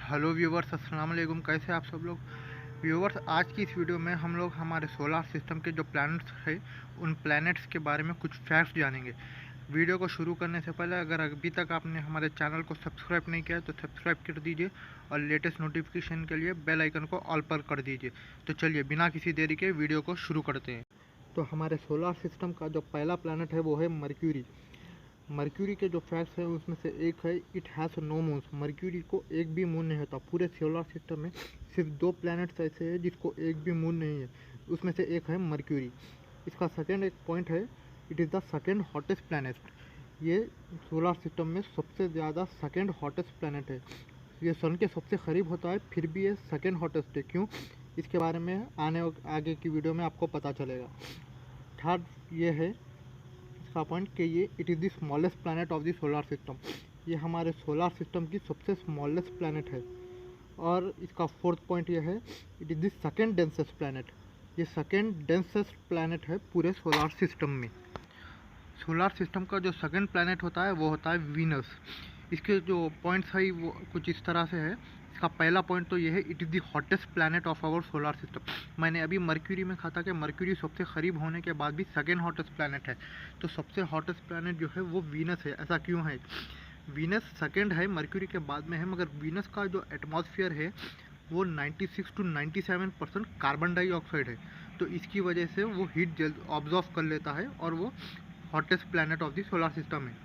Hello viewers, अस्सलाम वालेकुम। कैसे आप सब लोग व्यूवर्स? आज की इस वीडियो में हम लोग हमारे सोलर सिस्टम के जो प्लैनेट्स है उन प्लैनेट्स के बारे में कुछ फैक्ट्स जानेंगे। वीडियो को शुरू करने से पहले अगर अभी तक आपने हमारे चैनल को सब्सक्राइब नहीं किया है तो सब्सक्राइब कर दीजिए और लेटेस्ट नोटिफिकेशन के लिए बेल आइकन को ऑल पर कर दीजिए। तो चलिए बिना किसी देरी के वीडियो को शुरू करते हैं। तो हमारे सोलर सिस्टम का जो पहला प्लैनेट है वो है मर्क्यूरी। मर्क्यूरी के जो फैक्ट्स हैं उसमें से एक है it has no moons. Mercury को एक भी मून नहीं होता। पूरे सोलर सिस्टम में सिर्फ 2 प्लैनेट्स ऐसे हैं जिसको एक भी मून नहीं है, उसमें से एक है मर्क्यूरी। इसका सेकेंड एक पॉइंट है, it is the second hottest planet. ये सोलर सिस्टम में सबसे ज़्यादा सेकेंड हॉटेस्ट प्लैनेट है। ये सन के सबसे करीब होता है फिर भी ये सेकेंड हॉटेस्ट है। क्यों? इसके बारे में आगे की वीडियो में आपको पता चलेगा। थर्ड ये है इसका पॉइंट कि ये it is the smallest planet of the solar system. ये हमारे सोलर सिस्टम की सबसे स्मॉलेस्ट प्लैनेट है। और इसका फोर्थ पॉइंट ये है, it is the second densest planet. ये सेकेंड डेंसेस्ट प्लैनेट है पूरे सोलर सिस्टम में। सोलर सिस्टम का जो सेकेंड प्लैनेट होता है वो होता है वीनस। इसके जो पॉइंट्स है वो कुछ इस तरह से है। इसका पहला पॉइंट तो ये है, it is the hottest planet of our solar system. मैंने अभी मर्क्यूरी में कहा था कि मर्क्यूरी सबसे करीब होने के बाद भी सेकेंड हॉटेस्ट प्लैनेट है। तो सबसे हॉटेस्ट प्लैनेट जो है वो वीनस है। ऐसा क्यों है? वीनस सेकेंड है, मर्क्यूरी के बाद में है, मगर वीनस का जो एटमॉस्फेयर है वो 96 to 97% कार्बन डाइऑक्साइड है। तो इसकी वजह से वो हीट जल्द ऑब्जॉर्व कर लेता है और वो hottest planet of the solar system है।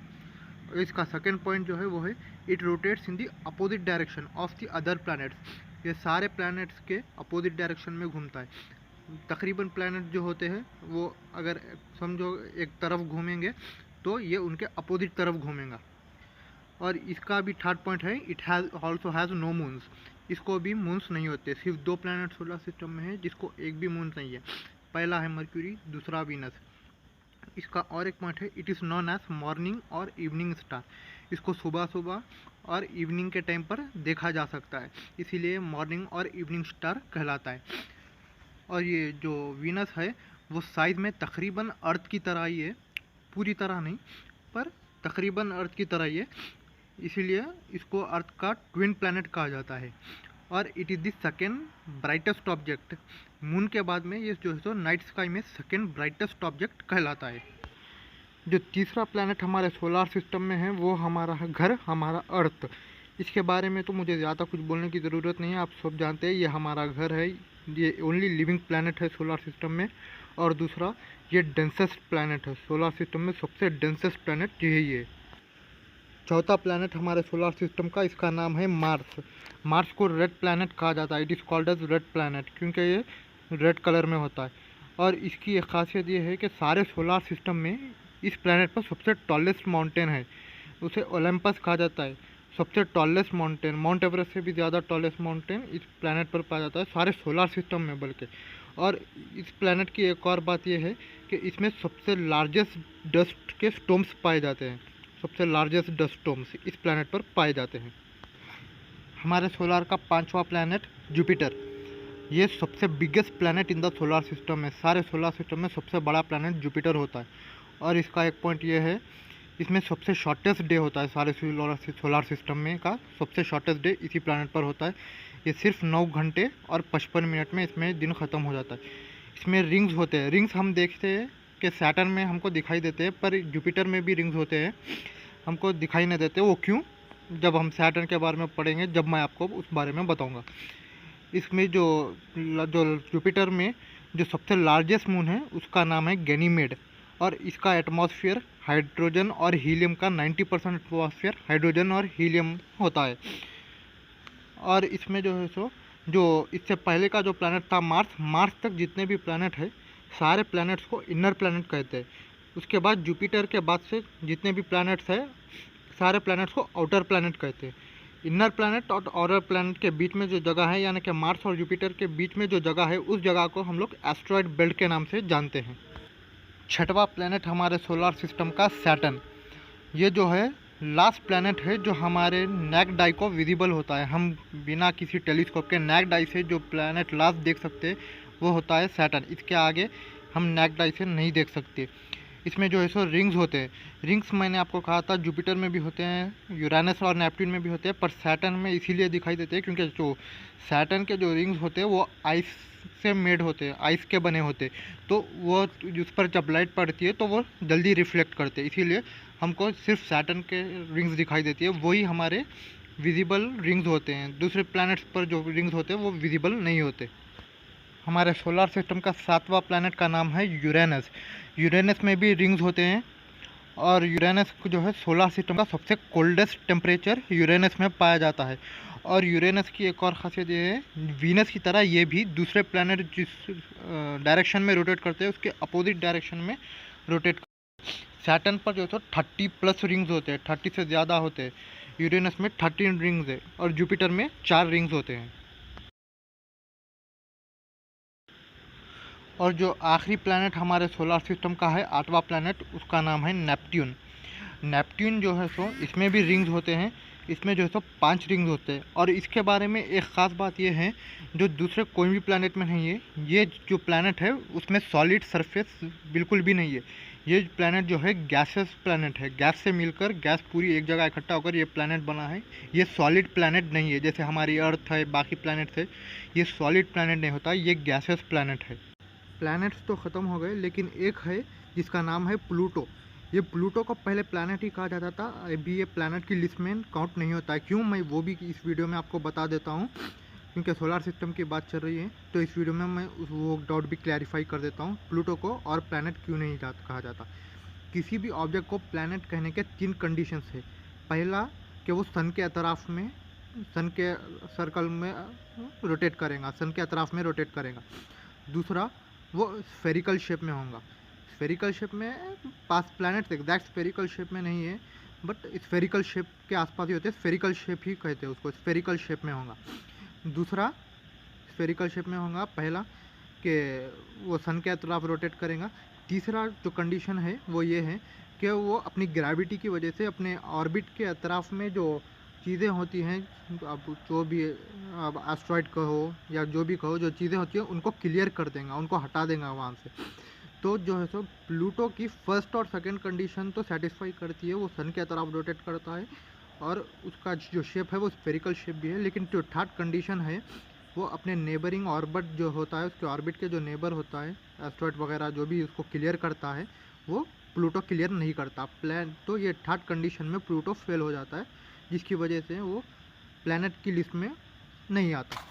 इसका सेकेंड पॉइंट जो है वो है, it rotates in the opposite direction of the other planets. ये सारे प्लैनेट्स के अपोजिट डायरेक्शन में घूमता है। तकरीबन प्लैनेट जो होते हैं वो अगर समझो एक तरफ घूमेंगे तो ये उनके अपोजिट तरफ घूमेगा। और इसका भी थर्ड पॉइंट है, it has also has no moons. इसको भी मून्स नहीं होते। सिर्फ 2 प्लैनेट सोलर सिस्टम में है जिसको एक भी मून नहीं है। पहला है मर्क्यूरी, दूसरा वीनस। इसका और एक पॉइंट है, it is known as morning और इवनिंग स्टार। इसको सुबह सुबह और इवनिंग के टाइम पर देखा जा सकता है, इसीलिए मॉर्निंग और इवनिंग स्टार कहलाता है। और ये जो वीनस है वो साइज़ में तकरीबन अर्थ की तरह ही है, पूरी तरह नहीं पर तकरीबन अर्थ की तरह ही है, इसीलिए इसको अर्थ का ट्विन प्लैनेट कहा जाता है। और it is the second brightest object. Moon के बाद में ये जो है तो नाइट स्काई में सेकेंड ब्राइटेस्ट ऑब्जेक्ट कहलाता है। जो तीसरा प्लैनेट हमारे सोलर सिस्टम में है वो हमारा घर, हमारा अर्थ। इसके बारे में तो मुझे ज़्यादा कुछ बोलने की ज़रूरत नहीं है, आप सब जानते हैं ये हमारा घर है। ये ओनली लिविंग प्लैनेट है सोलर सिस्टम में। और दूसरा, ये डेंसेस्ट प्लैनेट है सोलर सिस्टम में, सबसे डेंसेस्ट प्लैनेट यही है। चौथा प्लैनेट हमारे सोलर सिस्टम का, इसका नाम है मार्स। मार्स को रेड प्लैनेट कहा जाता है। It is called as red planet क्योंकि ये रेड कलर में होता है। और इसकी एक खासियत ये है कि सारे सोलर सिस्टम में इस प्लैनेट पर सबसे टॉलेस्ट माउंटेन है, उसे ओलंपस कहा जाता है। सबसे टॉलेस्ट माउंटेन, माउंट एवरेस्ट से भी ज़्यादा टॉलेस्ट माउंटेन इस प्लैनेट पर पाया जाता है सारे सोलर सिस्टम में बल्कि। और इस प्लैनेट की एक और बात यह है कि इसमें सबसे लार्जेस्ट डस्ट के स्टोम्स पाए जाते हैं। सबसे लार्जेस्ट डस्ट स्टोम्स इस प्लैनेट पर पाए जाते हैं। हमारे सोलर का पांचवा प्लैनेट जुपिटर। ये सबसे biggest planet in the solar system है। सारे सोलर सिस्टम में सबसे बड़ा प्लैनेट जुपिटर होता है। और इसका एक पॉइंट ये है, इसमें सबसे शॉर्टेस्ट डे होता है। सारे सोलर सिस्टम में का सबसे शॉर्टेस्ट डे इसी प्लैनेट पर होता है। ये सिर्फ 9 घंटे और 55 मिनट में इसमें दिन ख़त्म हो जाता है। इसमें रिंग्स होते हैं। रिंग्स हम देखते हैं कि सैटर्न में हमको दिखाई देते हैं, पर जुपिटर में भी रिंग्स होते हैं, हमको दिखाई नहीं देते। वो क्यों? जब हम सैटर्न के बारे में पढ़ेंगे, जब मैं आपको उस बारे में बताऊंगा। इसमें जो जुपिटर में जो सबसे लार्जेस्ट मून है उसका नाम है गैनीमेड। और इसका एटमॉस्फेयर हाइड्रोजन और हीलियम का 90% एटमॉस्फेयर हाइड्रोजन और हीलियम होता है। और इसमें जो है जो इससे पहले का जो प्लैनेट था मार्स, मार्स तक जितने भी प्लैनेट है सारे प्लैनेट्स को इनर प्लैनेट कहते हैं। उसके बाद जुपिटर के बाद से जितने भी प्लैनेट्स है सारे प्लैनेट्स को आउटर प्लैनेट कहते हैं। इनर प्लैनेट और आउटर प्लैनेट के बीच में जो जगह है, यानी कि मार्स और जुपिटर के बीच में जो जगह है, उस जगह को हम लोग एस्ट्रॉयड बेल्ट के नाम से जानते हैं। छठवां प्लैनेट हमारे सोलर सिस्टम का सैटर्न। ये जो है लास्ट प्लैनेट है जो हमारे नेक्ड आई को विजिबल होता है। हम बिना किसी टेलीस्कोप के नेक्ड आई से जो प्लैनेट लास्ट देख सकते हैं वो होता है सैटर्न। इसके आगे हम नेक्ड आई से नहीं देख सकते। इसमें जो है सो रिंग्स होते हैं। रिंग्स मैंने आपको कहा था जुपिटर में भी होते हैं, यूरेनस और नेपट्टून में भी होते हैं, पर सैटर्न में इसीलिए दिखाई देते हैं क्योंकि जो सैटर्न के जो रिंग्स होते हैं वो आइस से मेड होते हैं, आइस के बने होते हैं, तो वो उस पर जब लाइट पड़ती है तो वो जल्दी रिफ्लेक्ट करते हैं, इसीलिए हमको सिर्फ सैटर्न के रिंग्स दिखाई देती है, वही हमारे विजिबल रिंग्स होते हैं। दूसरे प्लैनेट्स पर जो रिंग्स होते हैं वो विजिबल नहीं होते। हमारे सोलर सिस्टम का 7वां प्लैनेट का नाम है यूरेनस। यूरेनस में भी रिंग्स होते हैं और यूरेनस जो है सोलर सिस्टम का सबसे कोल्डेस्ट टेम्परेचर यूरेनस में पाया जाता है। और यूरेनस की एक और खासियत ये है, वीनस की तरह ये भी दूसरे प्लैनेट जिस डायरेक्शन में रोटेट करते हैं उसके अपोजिट डायरेक्शन में रोटेट। सैटर्न पर जो है 30+ रिंग्स होते हैं, 30 से ज़्यादा होते हैं। यूरेनस में 13 रिंग्स है और जुपिटर में 4 रिंग्स होते हैं। और जो आखिरी प्लैनेट हमारे सोलर सिस्टम का है 8वां प्लैनेट, उसका नाम है नेपट्टून। नेपट्टून जो है सो इसमें भी रिंग्स होते हैं, इसमें जो है सो 5 रिंग्स होते हैं। और इसके बारे में एक ख़ास बात यह है जो दूसरे कोई भी प्लैनेट में नहीं है, ये जो प्लैनेट है उसमें सॉलिड सरफेस बिल्कुल भी नहीं है। ये प्लैनेट जो है गैसेस प्लैनेट है, गैस से मिलकर गैस पूरी एक जगह इकट्ठा होकर ये प्लैनेट बना है। ये सॉलिड प्लैनेट नहीं है जैसे हमारी अर्थ है, बाकी प्लैनेट्स है, ये सॉलिड प्लैनेट नहीं होता, ये गैसेस प्लैनेट है। प्लैनेट्स तो ख़त्म हो गए लेकिन एक है जिसका नाम है प्लूटो। ये प्लूटो को पहले प्लैनेट ही कहा जाता था, अभी ये प्लैनेट की लिस्ट में काउंट नहीं होता है। क्यों, मैं वो भी इस वीडियो में आपको बता देता हूँ, क्योंकि सोलर सिस्टम की बात चल रही है तो इस वीडियो में मैं वो डाउट भी क्लैरिफाई कर देता हूँ प्लूटो को और प्लैनेट क्यों नहीं कहा जाता। किसी भी ऑब्जेक्ट को प्लैनेट कहने के 3 कंडीशंस है। पहला कि वो सन के अतराफ में, सन के सर्कल में रोटेट करेगा, सन के अतराफ में रोटेट करेगा। दूसरा, वो स्फेरिकल शेप में होगा। स्फेरिकल शेप में पास प्लैनेट्स एग्जैक्ट स्फेरिकल शेप में नहीं है, बट स्फेरिकल शेप के आसपास ही होते हैं, स्फेरिकल शेप ही कहते हैं उसको, स्फेरिकल शेप में होगा। दूसरा, स्फेरिकल शेप में होगा पहला कि वो सन के अतराफ रोटेट करेगा। तीसरा जो कंडीशन है वो ये है कि वो अपनी ग्रेविटी की वजह से अपने ऑर्बिट के अतराफ में जो चीज़ें होती हैं, अब जो भी अब एस्ट्रॉइड कहो या जो भी कहो, जो चीज़ें होती हैं उनको क्लियर कर देगा, उनको हटा देगा वहाँ से। तो जो है सो प्लूटो की फर्स्ट और सेकंड कंडीशन तो सेटिस्फाई करती है, वो सन के तरफ रोटेट करता है और उसका जो शेप है वो स्फेरिकल शेप भी है। लेकिन जो थर्ड कंडीशन है वो अपने नेबरिंग ऑर्बिट जो होता है, उसके ऑर्बिट के जो नेबर होता है, एस्ट्रॉइड वगैरह जो भी उसको क्लियर करता है, वो प्लूटो क्लियर नहीं करता प्लान। तो ये थर्ड कंडीशन में प्लूटो फेल हो जाता है, जिसकी वजह से वो प्लैनेट की लिस्ट में नहीं आता।